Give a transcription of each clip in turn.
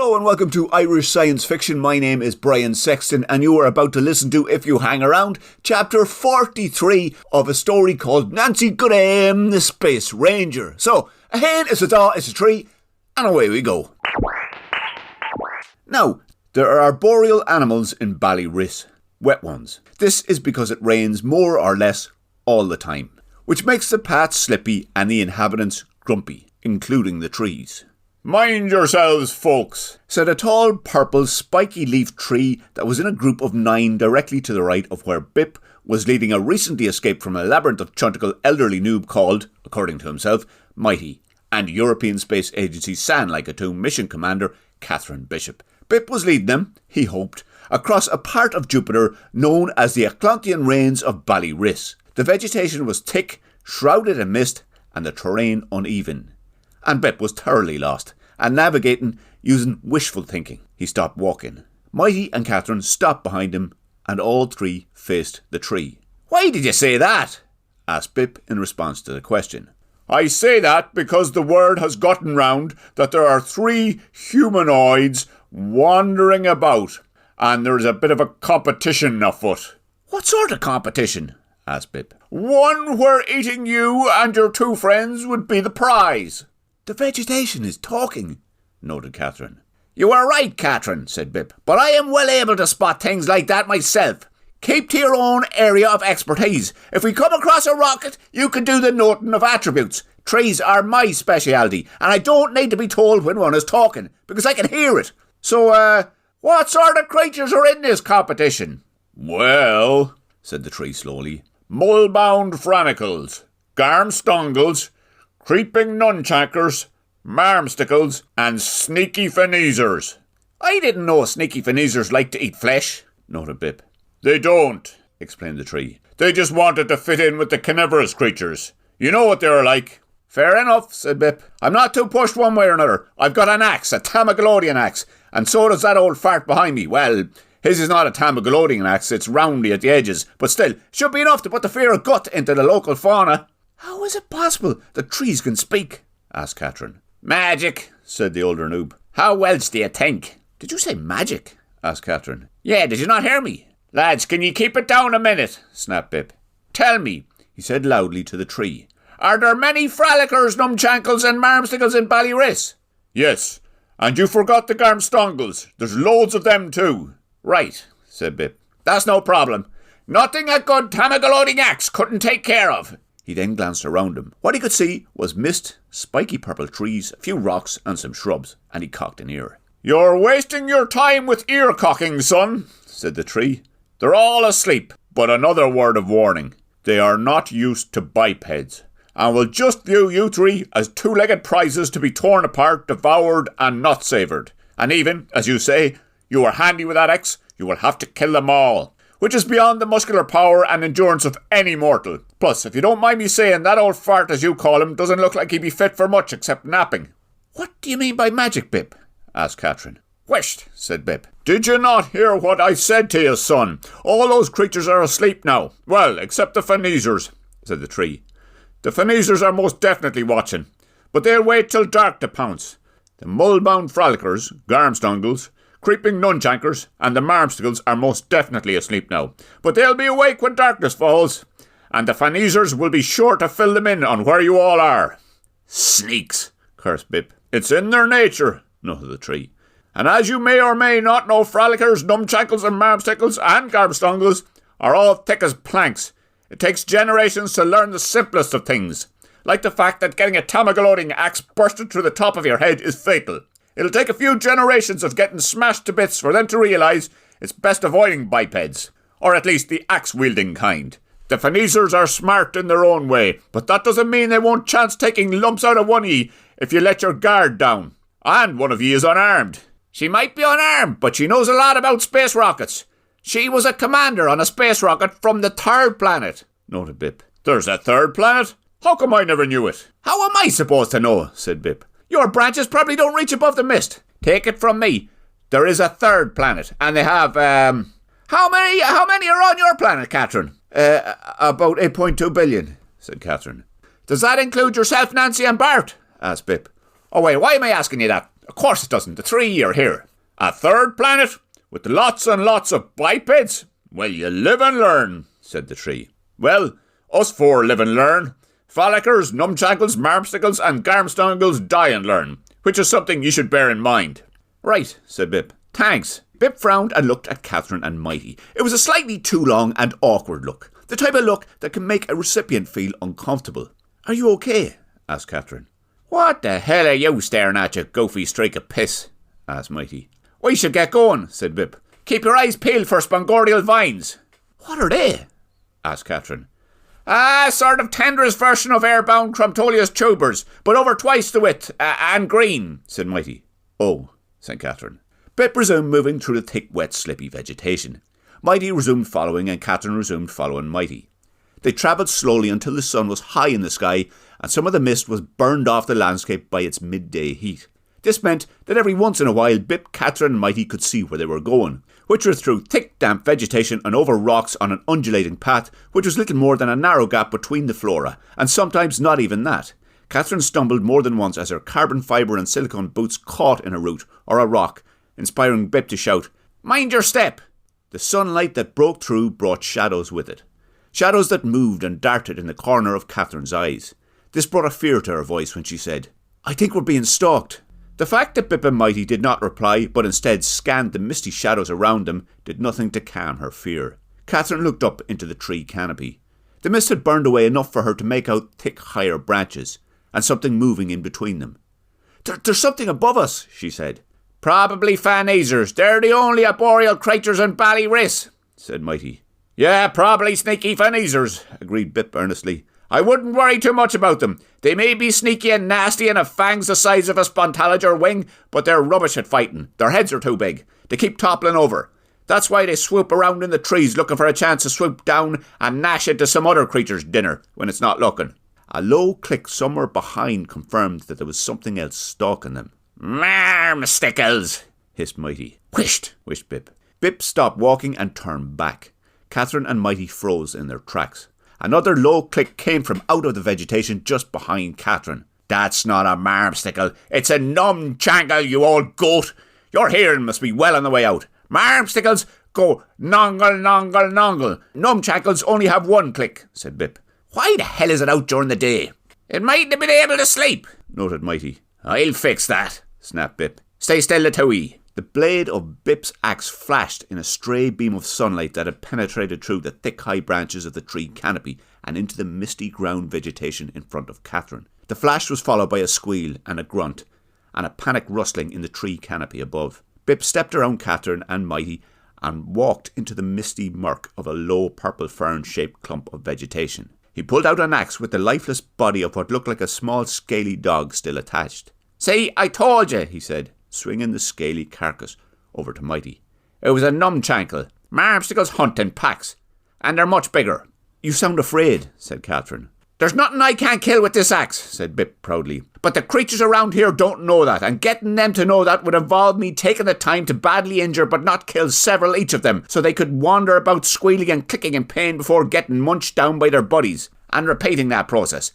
Hello and welcome to Irish Science Fiction. My name is Brian Sexton and you are about to listen to, if you hang around, chapter 43 of a story called Nancy Graham, the Space Ranger. So, ahead is a daw, it's a tree, and away we go. Now, there are arboreal animals in Balyris, wet ones. This is because it rains more or less all the time, which makes the paths slippy and the inhabitants grumpy, including the trees. "Mind yourselves, folks," said a tall, purple, spiky-leafed tree that was in a group of 9 directly to the right of where Bip was leading a recently escaped from a labyrinth of chuntical elderly noob called, according to himself, Mighty, and European Space Agency San-like-a-Tomb mission commander Catherine Bishop. Bip was leading them, he hoped, across a part of Jupiter known as the Achlontean Range of Balyris. The vegetation was thick, shrouded in mist, and the terrain uneven. And Bip was thoroughly lost, and navigating using wishful thinking. He stopped walking. Mighty and Catherine stopped behind him, and all 3 faced the tree. "Why did you say that?" asked Bip in response to the question. "I say that because the word has gotten round that there are 3 humanoids wandering about, and there's a bit of a competition afoot." "What sort of competition?" asked Bip. "One where eating you and your 2 friends would be the prize." "The vegetation is talking," noted Catherine. "You are right, Catherine," said Bip, "but I am well able to spot things like that myself. Keep to your own area of expertise. If we come across a rocket, you can do the noting of attributes. Trees are my speciality, and I don't need to be told when one is talking, because I can hear it. So, what sort of creatures are in this competition?" "Well," said the tree slowly, "mull-bound Fralickers, Garmstongles, creeping Numchackles, Marmsticles, and sneaky Feneasers." "I didn't know sneaky Feneasers like to eat flesh," noted Bip. "They don't," explained the tree. "They just wanted to fit in with the carnivorous creatures. You know what they're like." "Fair enough," said Bip. "I'm not too pushed one way or another. I've got an axe, a Tamagolodian axe, and so does that old fart behind me. Well, his is not a Tamagolodian axe, it's roundy at the edges, but still, should be enough to put the fear of gut into the local fauna." "How is it possible that trees can speak?" asked Catherine. "Magic," said the older noob. "How else do you think?" "Did you say magic?" asked Catherine. "Yeah, did you not hear me?" "Lads, can you keep it down a minute?" snapped Bip. "Tell me," he said loudly to the tree, "are there many Fralickers, Numchackles and Marmsticles in Balyris?" "Yes, and you forgot the Garmstongles. There's loads of them too." "Right," said Bip. "That's no problem. Nothing a good Tamagolodian axe couldn't take care of." He then glanced around him. What he could see was mist, spiky purple trees, a few rocks and some shrubs, and he cocked an ear. "You're wasting your time with ear-cocking, son," said the tree. "They're all asleep, but another word of warning. They are not used to bipeds, and will just view you 3 as 2-legged prizes to be torn apart, devoured, and not savoured. And even, as you say, you are handy with that axe, you will have to kill them all, which is beyond the muscular power and endurance of any mortal. Plus, if you don't mind me saying, that old fart, as you call him, doesn't look like he'd be fit for much except napping." "What do you mean by magic, Bip?" asked Catherine. "Whisht," said Bip. "Did you not hear what I said to you, son? All those creatures are asleep now. Well, except the Feneasers," said the tree. "The Feneasers are most definitely watching, but they'll wait till dark to pounce. The mull-bound Fralickers, Garmstongles, creeping Numchackles, and the Marmsticles are most definitely asleep now, but they'll be awake when darkness falls, and the Feneasers will be sure to fill them in on where you all are." "Sneaks," cursed Bip. "It's in their nature," noted the tree. "And as you may or may not know, Fralickers, Numchackles and Marmsticles and Garmstongles are all thick as planks. It takes generations to learn the simplest of things, like the fact that getting a Tamagolodian axe bursted through the top of your head is fatal. It'll take a few generations of getting smashed to bits for them to realise it's best avoiding bipeds, or at least the axe-wielding kind. The Feneasers are smart in their own way, but that doesn't mean they won't chance taking lumps out of one of ye if you let your guard down. And one of ye is unarmed." "She might be unarmed, but she knows a lot about space rockets. She was a commander on a space rocket from the 3rd planet," noted Bip. "There's a 3rd planet? How come I never knew it?" "How am I supposed to know?" said Bip. "Your branches probably don't reach above the mist. Take it from me, there is a 3rd planet, and they have, How many are on your planet, Catherine?" About 8.2 billion, said Catherine. "Does that include yourself, Nancy and Bart?" asked Bip. "Oh wait, why am I asking you that?" Of course it doesn't. The 3 are here. A third planet? With lots and lots of bipeds? Well, you live and learn, said the tree. Well, us 4 live and learn. Fralickers, Numchackles, Marmsticles and Garmstongles die and learn, which is something you should bear in mind. Right, said Bip. Thanks. Bip frowned and looked at Catherine and Mighty. It was a slightly too long and awkward look. The type of look that can make a recipient feel uncomfortable. Are you okay? Asked Catherine. What the hell are you staring at, you goofy streak of piss? Asked Mighty. We should get going, said Bip. Keep your eyes peeled for spongordial vines. What are they? Asked Catherine. A sort of tenderest version of airbound Crumptolius tubers, but over twice the width, and green, said Mighty. Oh, said Catherine. Bip resumed moving through the thick, wet, slippy vegetation. Mighty resumed following, and Catherine resumed following Mighty. They travelled slowly until the sun was high in the sky, and some of the mist was burned off the landscape by its midday heat. This meant that every once in a while Bip, Catherine and Mighty could see where they were going, which were through thick damp vegetation and over rocks on an undulating path which was little more than a narrow gap between the flora, and sometimes not even that. Catherine stumbled more than once as her carbon fibre and silicone boots caught in a root or a rock, inspiring Bip to shout, "Mind your step!" The sunlight that broke through brought shadows with it. Shadows that moved and darted in the corner of Catherine's eyes. This brought a fear to her voice when she said, "I think we're being stalked." The fact that Bip and Mighty did not reply, but instead scanned the misty shadows around them, did nothing to calm her fear. Catherine looked up into the tree canopy. The mist had burned away enough for her to make out thick, higher branches, and something moving in between them. There's something above us, she said. Probably fan-easers. They're the only arboreal creatures in Balyris, said Mighty. Yeah, probably sneaky fan-easers, agreed Bip earnestly. I wouldn't worry too much about them. They may be sneaky and nasty and have fangs the size of a spontalager wing, but they're rubbish at fighting. Their heads are too big. They keep toppling over. That's why they swoop around in the trees looking for a chance to swoop down and gnash into some other creature's dinner when it's not looking. A low click somewhere behind confirmed that there was something else stalking them. Marmsticles, hissed Mighty. Whisht, wished Bip. Bip stopped walking and turned back. Catherine and Mighty froze in their tracks. Another low click came from out of the vegetation just behind Catherine. That's not a marmsticle. It's a numchackle, you old goat. Your hearing must be well on the way out. Marmsticles go nongle, nongle, nongle. Numchackles only have one click, said Bip. Why the hell is it out during the day? It mightn't have been able to sleep, noted Mighty. I'll fix that, snapped Bip. Stay still, the two-wee. The blade of Bip's axe flashed in a stray beam of sunlight that had penetrated through the thick high branches of the tree canopy and into the misty ground vegetation in front of Catherine. The flash was followed by a squeal and a grunt, and a panicked rustling in the tree canopy above. Bip stepped around Catherine and Mighty and walked into the misty murk of a low purple fern-shaped clump of vegetation. He pulled out an axe with the lifeless body of what looked like a small scaly dog still attached. See, I told you, he said, swinging the scaly carcass over to Mighty. It was a numchackle. Marmsticles hunt in packs, and they're much bigger. You sound afraid, said Catherine. There's nothing I can't kill with this axe, said Bip proudly. But the creatures around here don't know that, and getting them to know that would involve me taking the time to badly injure but not kill several each of them, so they could wander about squealing and clicking in pain before getting munched down by their buddies, and repeating that process.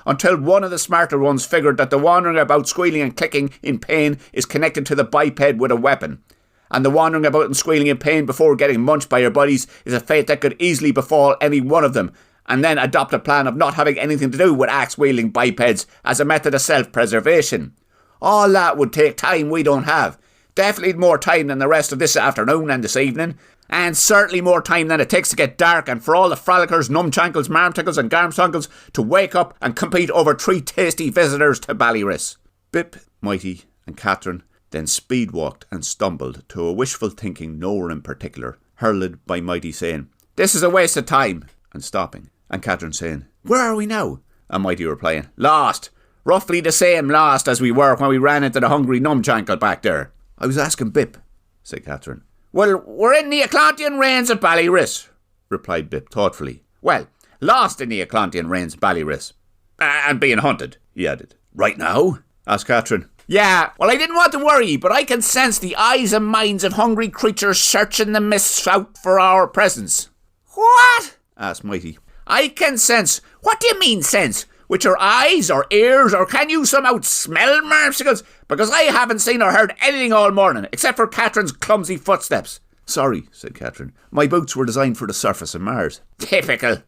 Until one of the smarter ones figured that the wandering about squealing and clicking in pain is connected to the biped with a weapon. And the wandering about and squealing in pain before getting munched by your buddies is a fate that could easily befall any one of them, and then adopt a plan of not having anything to do with axe-wielding bipeds as a method of self-preservation. All that would take time we don't have. Definitely more time than the rest of this afternoon and this evening. And certainly more time than it takes to get dark and for all the Fralickers, Numchackles, Marmsticles and Garmstongles to wake up and compete over 3 tasty visitors to Balyris. Bip, Mighty and Catherine then speed-walked and stumbled to a wishful thinking nowhere in particular, heralded by Mighty saying, This is a waste of time, and stopping, and Catherine saying, Where are we now? And Mighty replying, Lost. Roughly the same lost as we were when we ran into the hungry Numchackle back there. I was asking Bip, said Catherine. Well, we're in the Achlontean rains of Balyris, replied Bip thoughtfully. Well, lost in the Achlontean rains of Balyris. And being hunted, he added. Right now? Asked Catherine. Yeah, well, I didn't want to worry, but I can sense the eyes and minds of hungry creatures searching the mists out for our presence. What? Asked Mighty. I can sense. What do you mean sense? With your eyes or ears, or can you somehow smell Marmsticles? Because I haven't seen or heard anything all morning, except for Catherine's clumsy footsteps. Sorry, said Catherine. My boots were designed for the surface of Mars. Typical,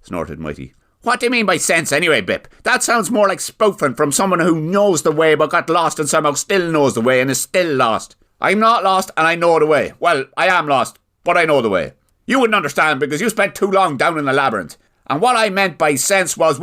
snorted Mighty. What do you mean by sense anyway, Bip? That sounds more like spoofing from someone who knows the way but got lost and somehow still knows the way and is still lost. I'm not lost and I know the way. Well, I am lost, but I know the way. You wouldn't understand because you spent too long down in the labyrinth. And what I meant by sense was...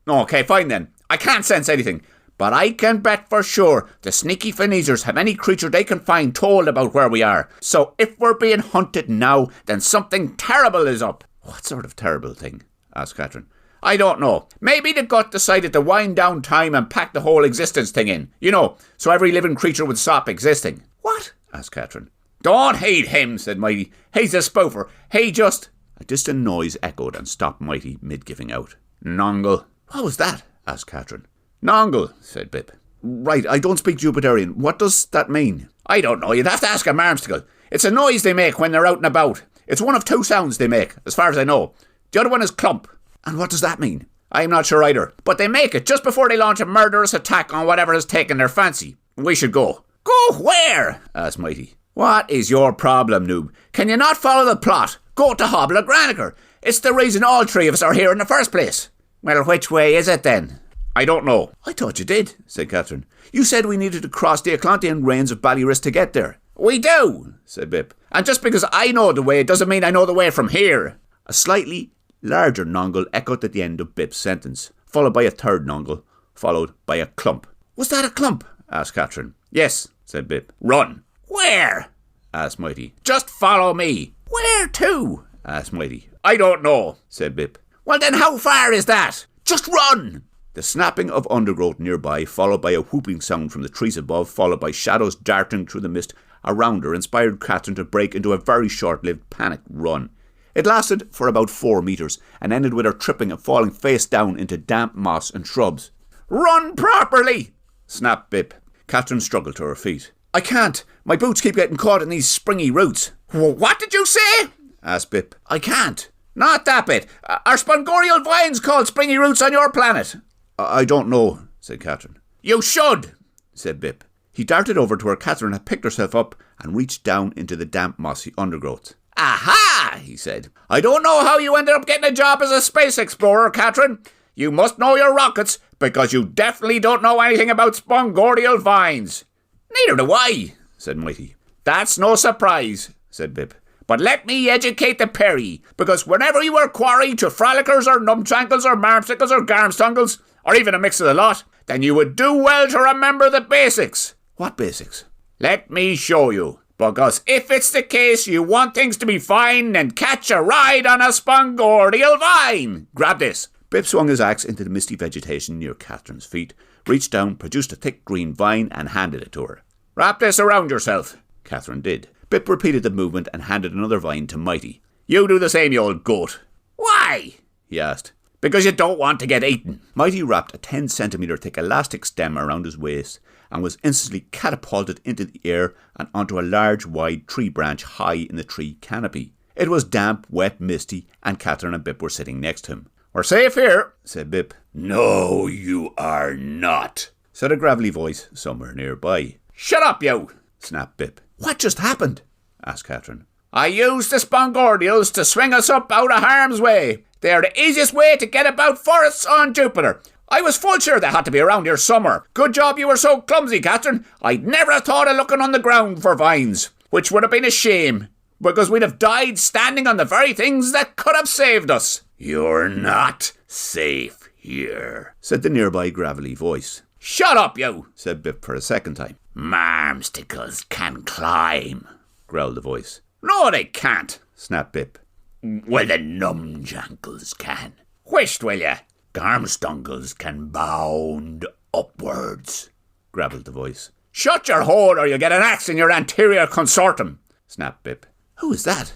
Okay, fine then. I can't sense anything. But I can bet for sure the sneaky Finneasers have any creature they can find told about where we are. So if we're being hunted now, then something terrible is up. What sort of terrible thing? Asked Catherine. I don't know. Maybe the gut decided to wind down time and pack the whole existence thing in. You know, so every living creature would stop existing. What? Asked Catherine. Don't hate him, said Mighty. He's a spoofer. He just... A distant noise echoed and stopped Mighty mid-giving out. Nongle. What was that? Asked Catherine. Nongle, said Bip. Right, I don't speak Jupiterian. What does that mean? I don't know. You'd have to ask a Marmsticle. It's a noise they make when they're out and about. It's one of two sounds they make, as far as I know. The other one is clump. And what does that mean? I'm not sure either. But they make it just before they launch a murderous attack on whatever has taken their fancy. We should go. Go where? Asked Mighty. What is your problem, noob? Can you not follow the plot? Go to Hobble of Graniker. It's the reason all three of us are here in the first place. Well, which way is it then? I don't know. I thought you did, said Catherine. You said we needed to cross the Achlontean range of Balyris to get there. We do, said Bip. And just because I know the way doesn't mean I know the way from here. A slightly larger nongle echoed at the end of Bip's sentence, followed by a third nongle, followed by a clump. Was that a clump? Asked Catherine. Yes, said Bip. Run. Where? Asked Mighty. Just follow me. Where to? Asked Mighty. I don't know, said Bip. Well then how far is that? Just run. The snapping of undergrowth nearby, followed by a whooping sound from the trees above, followed by shadows darting through the mist around her, inspired Catherine to break into a very short-lived panicked run. It lasted for about 4 metres, and ended with her tripping and falling face down into damp moss and shrubs. Run properly! Snapped Bip. Catherine struggled to her feet. I can't. My boots keep getting caught in these springy roots. What did you say? Asked Bip. I can't. Not that bit. Are spongorial vines called springy roots on your planet? I don't know, said Catherine. You should, said Bip. He darted over to where Catherine had picked herself up and reached down into the damp mossy undergrowth. Aha, he said. I don't know how you ended up getting a job as a space explorer, Catherine. You must know your rockets, because you definitely don't know anything about spongorial vines. Neither do I, said Mighty. That's no surprise, said Bip. But let me educate the Perry, because whenever you are quarry to Fralickers or Numchackles or Marmsticles or Garmstongles, or even a mix of the lot, then you would do well to remember the basics. What basics? Let me show you. Because if it's the case you want things to be fine, then catch a ride on a spongorial vine. Grab this. Bip swung his axe into the misty vegetation near Catherine's feet, reached down, produced a thick green vine and handed it to her. Wrap this around yourself. Catherine did. Bip repeated the movement and handed another vine to Mighty. You do the same, you old goat. Why? He asked. Because you don't want to get eaten. Mighty wrapped a 10-centimetre thick elastic stem around his waist and was instantly catapulted into the air and onto a large wide tree branch high in the tree canopy. It was damp, wet, misty, and Catherine and Bip were sitting next to him. We're safe here, said Bip. No, you are not, said a gravelly voice somewhere nearby. Shut up, you, snapped Bip. What just happened? Asked Catherine. I used the spongordials to swing us up out of harm's way. They are the easiest way to get about forests on Jupiter. I was full sure they had to be around here somewhere. Good job you were so clumsy, Catherine. I'd never have thought of looking on the ground for vines, which would have been a shame, because we'd have died standing on the very things that could have saved us. You're not safe here, said the nearby gravelly voice. Shut up, you, said Bip for a second time. Marmsticles can climb, growled the voice. No, they can't, snapped Bip. Well, the Numchackles can. Whisht, will ya? Garmstongles can bound upwards, grabbled the voice. Shut your hole or you'll get an axe in your anterior consortum, snapped Bip. Who is that?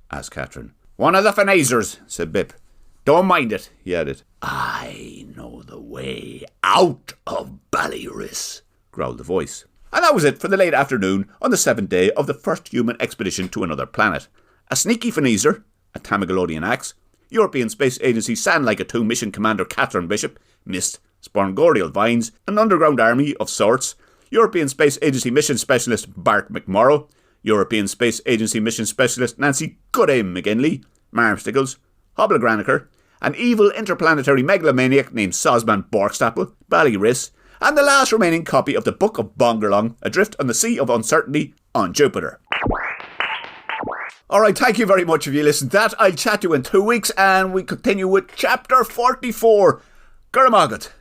Asked Catherine. One of the Finneasers, said Bip. Don't mind it, he added. I know the way out of Balyris, growled the voice. And that was it for the late afternoon on the 7th day of the first human expedition to another planet. A sneaky Finneaser, a Tamagalodian axe, European Space Agency San-Like-A-2 Mission Commander Catherine Bishop, missed Sporngorial Vines, an underground army of sorts, European Space Agency Mission Specialist Bart McMorrow, European Space Agency Mission Specialist Nancy Goodame McGinley, Marmsticles, Hobblegraniker, an evil interplanetary megalomaniac named Sosman Borkstapel, Balyris, and the last remaining copy of the Book of Bongerlong, Adrift on the Sea of Uncertainty on Jupiter. Alright, thank you very much if you listened to that. I'll chat to you in 2 weeks and we continue with chapter 44. Guramagat.